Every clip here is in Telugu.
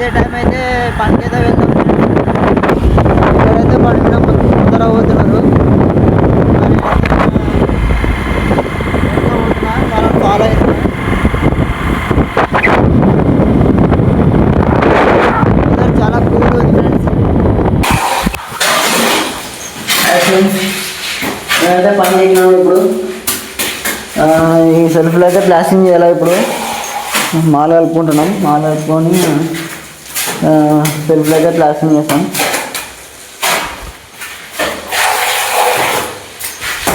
ఇదే టైం అయితే పనికి అయితే వెళ్తాం. ఇక్కడైతే పని మీద తొందర పోతున్నారు. వాళ్ళని ఫాలో అవుతున్నాం. చాలా కూల్ ఉంది ఫ్రెండ్స్. నేనైతే పని చేసినాము. ఇప్పుడు ఈ సెల్ఫ్లో అయితే ప్లాస్టింగ్ చేయాలి. ఇప్పుడు మాల కలుపుకుంటున్నాం. మాల కలుపుకొని సెల్ఫ్లో అయితే ప్లాస్టింగ్ చేస్తాం.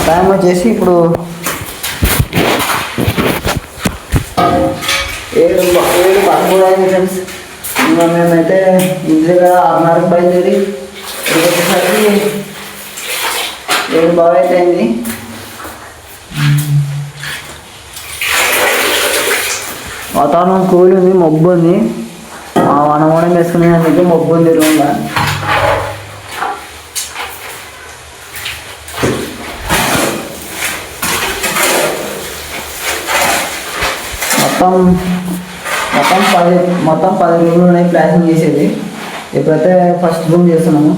టైం వచ్చేసి ఇప్పుడు 7:13 అయింది ఫ్రెండ్స్. ఇంకా మేమైతే ఇంటి దగ్గర 6:30కి బయలుదేరి వచ్చేసరికి 7 బాగా అయితే అయింది. వాతావరణం కూల్ ఉంది, మబ్బు ఉంది. వనం వేసుకునేందుకు మబ్బు ఉంది రూమ్గా. మొత్తం 10 రూమ్లు ఉన్నాయి ప్లాస్టింగ్ చేసేది. ఇప్పుడైతే ఫస్ట్ రూమ్ చేస్తున్నాము.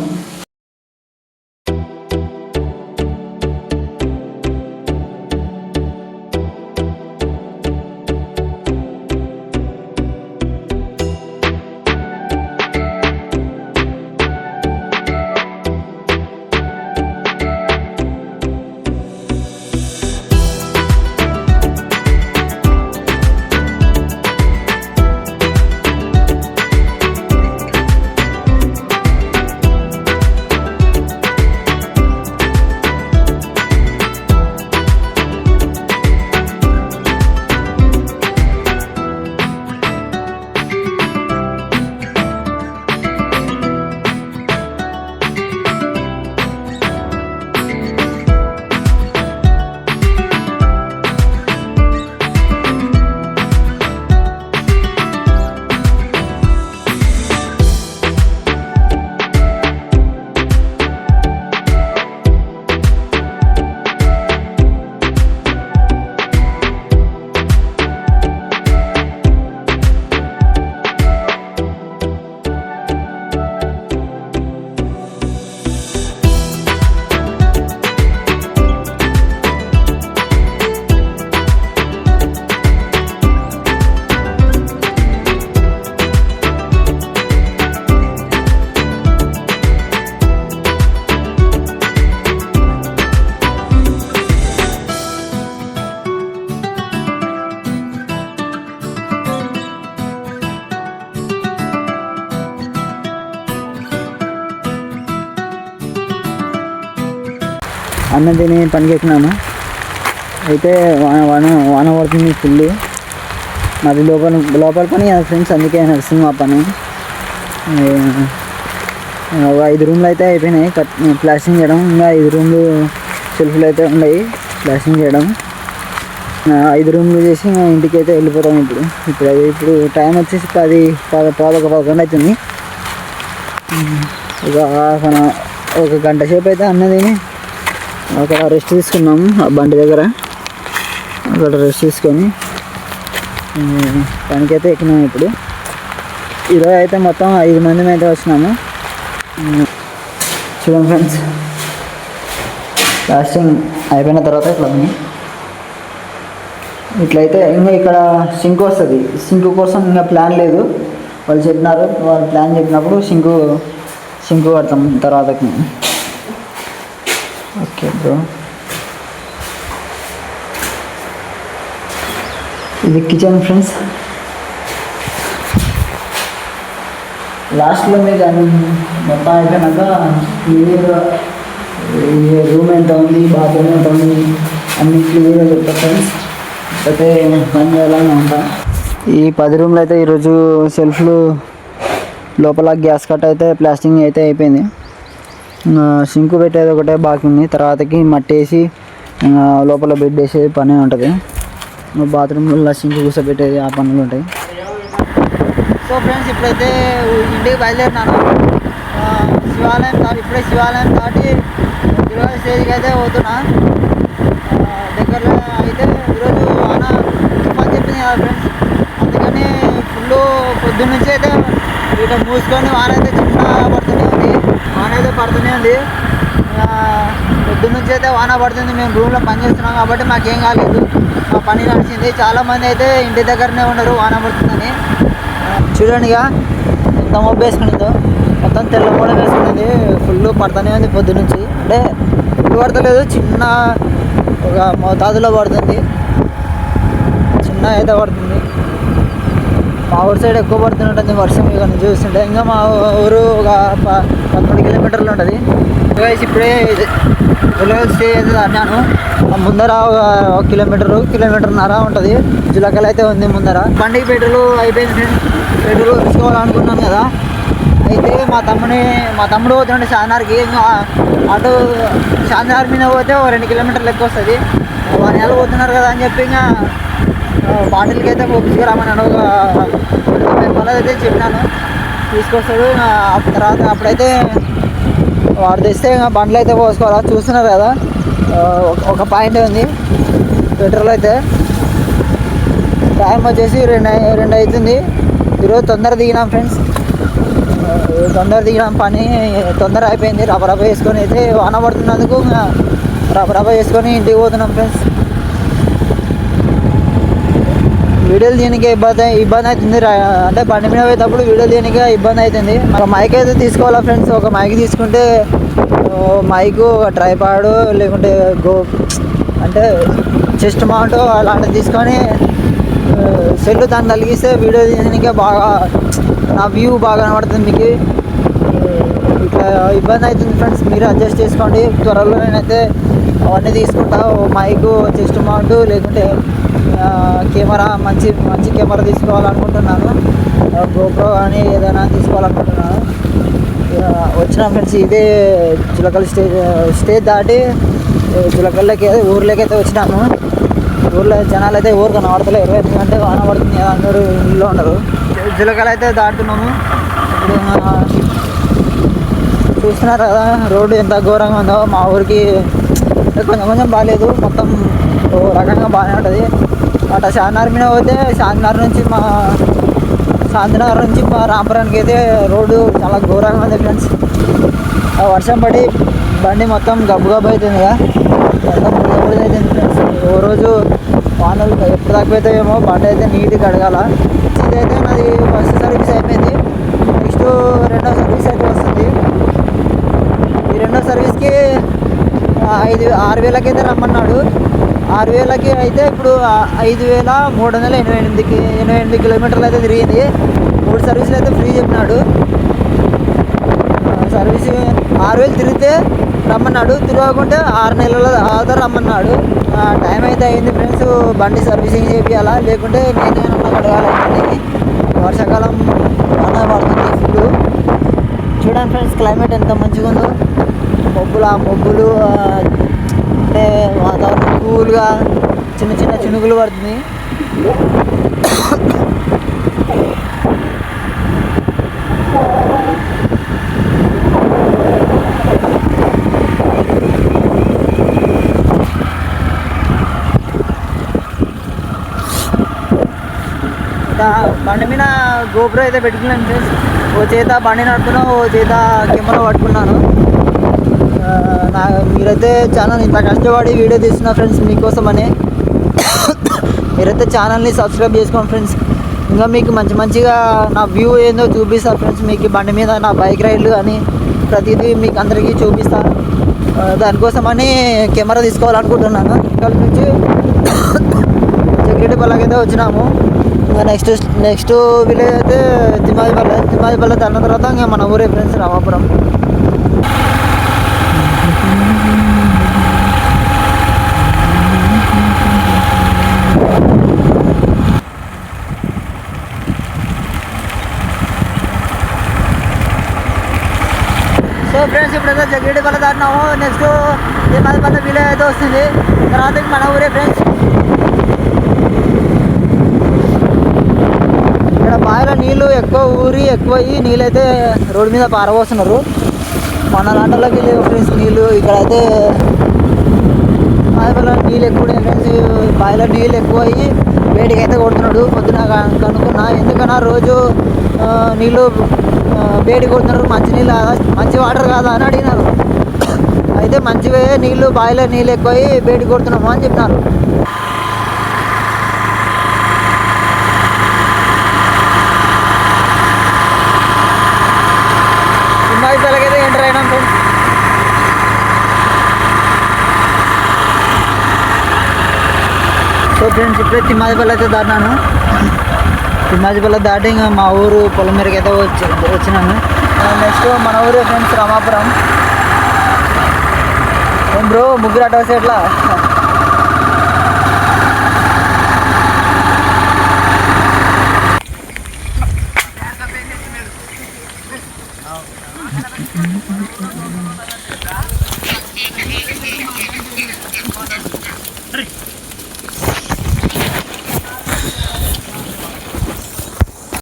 అన్నం తిని పనికి ఎక్కినాను. అయితే వాన పడుతుంది ఫుల్. మాది లోపల పని ఫ్రెండ్స్, అందుకే నడుస్తుంది మా పని. 5 రూమ్లు అయితే అయిపోయినాయి ప్లాస్టింగ్ చేయడం. ఇంకా 5 రూమ్లు సెల్ఫ్లు అయితే ఉన్నాయి ప్లాస్టింగ్ చేయడం. 5 రూమ్లు చేసి ఇంటికి అయితే వెళ్ళిపోతాం. ఇప్పుడు టైం వచ్చేసి 10:11 అవుతుంది. ఒక గంట సేపు అయితే అన్నం తిని అక్కడ రెస్ట్ తీసుకున్నాము. ఆ బండి దగ్గర అక్కడ రెస్ట్ తీసుకొని పనికైతే ఎక్కినాము. ఇప్పుడు ఈరోజు అయితే మొత్తం 5 మంది అయితే వచ్చినాము. చూడండి ఫ్రెండ్స్, ప్లాస్టింగ్ అయిపోయిన తర్వాత ఇట్లయితే ఇంకా ఇక్కడ సింక్ వస్తుంది. సింక్ కోసం ఇంకా ప్లాన్ లేదు, వాళ్ళు చెప్పినారు. వాళ్ళు ప్లాన్ చెప్పినప్పుడు సింకు కడతాం తర్వాతకి. ఓకే బ్రో, ఇది కిచెన్ ఫ్రెండ్స్. లాస్ట్లో మీకు మొత్తం అయిపోయినాక క్లియర్గా రూమ్ ఎంత ఉంది, బాత్రూమ్ ఎంత ఉంది అన్ని క్లియర్గా చెప్తా ఫ్రెండ్స్. అయితే పని చేయాలని ఉంటా. ఈ 10 రూమ్లు అయితే ఈరోజు సెల్ఫ్లు లోపల గ్యాస్ కట్ అయితే ప్లాస్టింగ్ అయితే అయిపోయింది. సింకు పెట్టేది ఒకటే బాకీ ఉంది. తర్వాతకి మట్టి వేసి లోపల బెడ్ వేసేది పని ఉంటుంది. బాత్రూమ్లో సింకు కూర్చోబెట్టేది ఆ పనులు ఉంటాయి. సో ఫ్రెండ్స్, ఇప్పుడైతే ఇంటికి బయలుదేరినాను. ఇప్పుడే శివాలయం దాటి తిరుమల స్టేజ్కి అయితే పోతున్నా. దగ్గరలో అయితే ఈరోజు వాన తుఫాన్ చెప్పింది కదా ఫ్రెండ్స్, అందుకని ఫుల్ పొద్దున్న నుంచి అయితే ఇట్లా మూసుకొని వాన అయితే చిన్న పడుతూనే ఉంది పొద్దున్న నుంచి అయితే వాన పడుతుంది. మేము రూమ్లో పని చేస్తున్నాం కాబట్టి మాకేం కాలేదు, మా పని నడిచింది. చాలామంది అయితే ఇంటి దగ్గరనే ఉన్నారు వాన పడుతుందని. చూడండి ఇక ఎంత మొబ్బు వేసుకునిందో, మొత్తం తెల్ల మూడ వేసుకునేది. ఫుల్ పడుతూనే ఉంది పొద్దునుంచి. అంటే ఫుల్ పడతలేదు, చిన్న ఒక మోతాదులో పడుతుంది, చిన్న అయితే పడుతుంది. మా ఊరు సైడ్ ఎక్కువ పడుతుంటుంది వర్షం ఇక చూస్తుంటే. ఇంకా మా ఊరు ఒక 13 కిలోమీటర్లు ఉంటుంది. ఇప్పుడే స్టే అయితే అన్నాను. ముందర ఒక కిలోమీటర్న్నర ఉంటుంది. జులకల్ అయితే ఉంది ముందర. బండికి పెట్రోల్ అయిపోయింది ఫ్రెండ్స్. పెట్రోల్ తీసుకోవాలనుకున్నాను కదా, అయితే మా తమ్ముడు పోతున్నాడు చార్మినార్కి. ఇంకా అటు చార్మినార్ మీద పోతే 2 కిలోమీటర్లు ఎక్కువ వస్తుంది. వాళ్ళ నెల పోతున్నారు కదా అని చెప్పి ఇంకా బాటిల్కి అయితే తీసుకురామన్నాను. ఒక 25 రూపాయలు అయితే చెప్పినాను, తీసుకొస్తాడు. తర్వాత అప్పుడైతే వాడు తెస్తే ఇంకా బండ్లు అయితే పోసుకోవాలా. చూస్తున్నారు కదా, ఒక పాయింట్ ఉంది పెట్రోల్ అయితే. టైం వచ్చేసి 2 అవుతుంది. ఈరోజు తొందర దిగినాం ఫ్రెండ్స్, పని తొందర అయిపోయింది. రబ వేసుకొని అయితే వాన పడుతున్నందుకు రబ వేసుకొని ఇంటికి పోతున్నాం ఫ్రెండ్స్. వీడియోలు తీయడానికి ఇబ్బంది అవుతుంది. అంటే బండి మీద పోయేటప్పుడు వీడియోలు తీయడానికి ఇబ్బంది అవుతుంది. ఒక మైక్ అయితే తీసుకోవాలా ఫ్రెండ్స్. ఒక మైక్ తీసుకుంటే మైకు, ఒక ట్రైపాడ్, లేకుంటే అంటే చెస్ట్ మౌంట్ అలాంటివి తీసుకొని సెల్ దాన్ని తలిగిస్తే వీడియో తీయడానికి బాగా నా వ్యూ బాగా కనబడుతుంది. మీకు ఇట్లా ఇబ్బంది అవుతుంది ఫ్రెండ్స్, మీరు అడ్జస్ట్ చేసుకోండి. త్వరలో నేనైతే అవన్నీ తీసుకుంటా. మైకు, చెస్ట్ మౌంట్, లేకుంటే కెమెరా, మంచి కెమెరా తీసుకోవాలనుకుంటున్నాను. గోప్రో కానీ ఏదైనా తీసుకోవాలనుకుంటున్నాను. వచ్చిన ఫ్రెండ్స్ ఇదే జులకల్ స్టేజ్ దాటి జులకల్లోకి ఊర్లోకి అయితే వచ్చినాము. ఊర్లో జనాలు అయితే ఊరు కనబడతలేరు, ఎందుకంటే వాన పడుతుంది కదా, అందరూ ఇల్లు ఉన్నారు. జులకల్ అయితే దాటుతున్నాము. ఇప్పుడు చూస్తున్నారు కదా రోడ్డు ఎంత ఘోరంగా ఉందో. మా ఊరికి కొంచెం బాగాలేదు, మొత్తం ఓ రకంగా బాగానే ఉంటుంది. అట్లా చార్మినార్ మీద పోతే చార్మినార్ నుంచి మా రాంపురానికి అయితే రోడ్డు చాలా ఘోరంగా ఉంది ఫ్రెండ్స్. వర్షం పడి బండి మొత్తం గబ్బు అవుతుంది కదా, మొత్తం ముడి అవుతుంది ఫ్రెండ్స్. ఓ రోజు వానలు ఎప్పుడు తగ్గిపోతాయేమో, బండి అయితే నీట్గా కడగాల. ఇదైతే నాది ఫస్ట్ సర్వీస్ అయిపోయింది. నెక్స్ట్ 2వ సర్వీస్ అయితే వస్తుంది. ఈ 2వ సర్వీస్కి 6,000కి అయితే రమ్మన్నాడు. 6,000కి అయితే ఇప్పుడు 5,388 కిలోమీటర్లు అయితే తిరిగింది. 3 సర్వీసులు అయితే ఫ్రీ చెప్పినాడు. సర్వీస్ 6,000 తిరిగితే రమ్మన్నాడు, తిరగకుంటే 6 నెలల తర్వాత రమ్మన్నాడు. టైం అయితే అయింది ఫ్రెండ్స్, బండి సర్వీసింగ్ చేయాలా, లేకుంటే నేనే అడగాలి. వర్షాకాలం వాన పడుతుంది ఫుల్. చూడండి ఫ్రెండ్స్, క్లైమేట్ ఎంత మంచిగా ఉందో. మబ్బులు అంటే వాతావరణం కూల్గా, చిన్న చినుకులు పడుతుంది. బండి మీద గోప్రో అయితే పెట్టుకున్నాను ఫ్రెండ్స్. ఓ చేత బండి నడుపుతున్నాను, ఓ చేత కెమెరా పట్టుకున్నాను. మీరైతే ఛానల్ ఇంత కష్టపడి వీడియో తీస్తున్నా ఫ్రెండ్స్ మీకోసమని. మీరైతే ఛానల్ని సబ్స్క్రైబ్ చేసుకోండి ఫ్రెండ్స్. ఇంకా మీకు మంచిగా నా వ్యూ ఏందో చూపిస్తా ఫ్రెండ్స్. మీకు బండి మీద నా బైక్ రైడ్లు అని ప్రతిదీ మీకు అందరికీ చూపిస్తా. దానికోసమని కెమెరా తీసుకోవాలనుకుంటున్నాను. ఇక్కడ నుంచి జగ్గిరెడ్డిపల్లెకి అయితే వచ్చినాము. ఇంకా నెక్స్ట్ విలేజ్ అయితే తిమ్మాజిపల్లె దాని తర్వాత ఇంకా మన ఊరే ఫ్రెండ్స్, రామాపురం. సో ఫ్రెండ్స్, ఇప్పుడైతే జగ్గిరెడ్డిపల్లె దాటినాము. నెక్స్ట్ తిమ్మాజిపల్లె విలేజ్ అయితే వస్తుంది. తర్వాత మన ఊరే ఫ్రెండ్స్. ఇక్కడ బావిలో నీళ్ళు ఎక్కువయ్యి నీళ్ళైతే రోడ్డు మీద పారబోస్తున్నారు. మన లాంటలోకి లేవు ఫ్రెండ్స్ నీళ్ళు. ఇక్కడైతే బావిలో నీళ్ళు ఎక్కువ ఫ్రెండ్స్. బావిలో నీళ్ళు ఎక్కువయ్యి వేడికి అయితే కొడుతున్నాడు. పొద్దున కనుక్కున్నా, ఎందుకన్నా రోజు నీళ్ళు వేడి కొడుతున్నారు, మంచి నీళ్ళు కాదా, మంచి వాటర్ కాదా అని అడిగినారు. అయితే మంచివే నీళ్ళు, బావిలో నీళ్ళు ఎక్కువ వేడి కొడుతున్నాము అని చెప్పినారు. తిమ్మాయిపల్లకైతే ఎంటర్ అయినాం ఫ్రెండ్స్. సో ఫ్రెండ్స్ ఇప్పుడే తిమ్మాయిపల్లి అయితే దాటినాను. తిమ్మాయిపల్లి దాటి ఇంకా మా ఊరు పొలం మేరకు అయితే వచ్చినాను. నెక్స్ట్ మన ఊరు ఫ్రెండ్స్ రామాపురం. ఏం బ్రో ముగ్గురు అటు వస్తే ఎట్లా?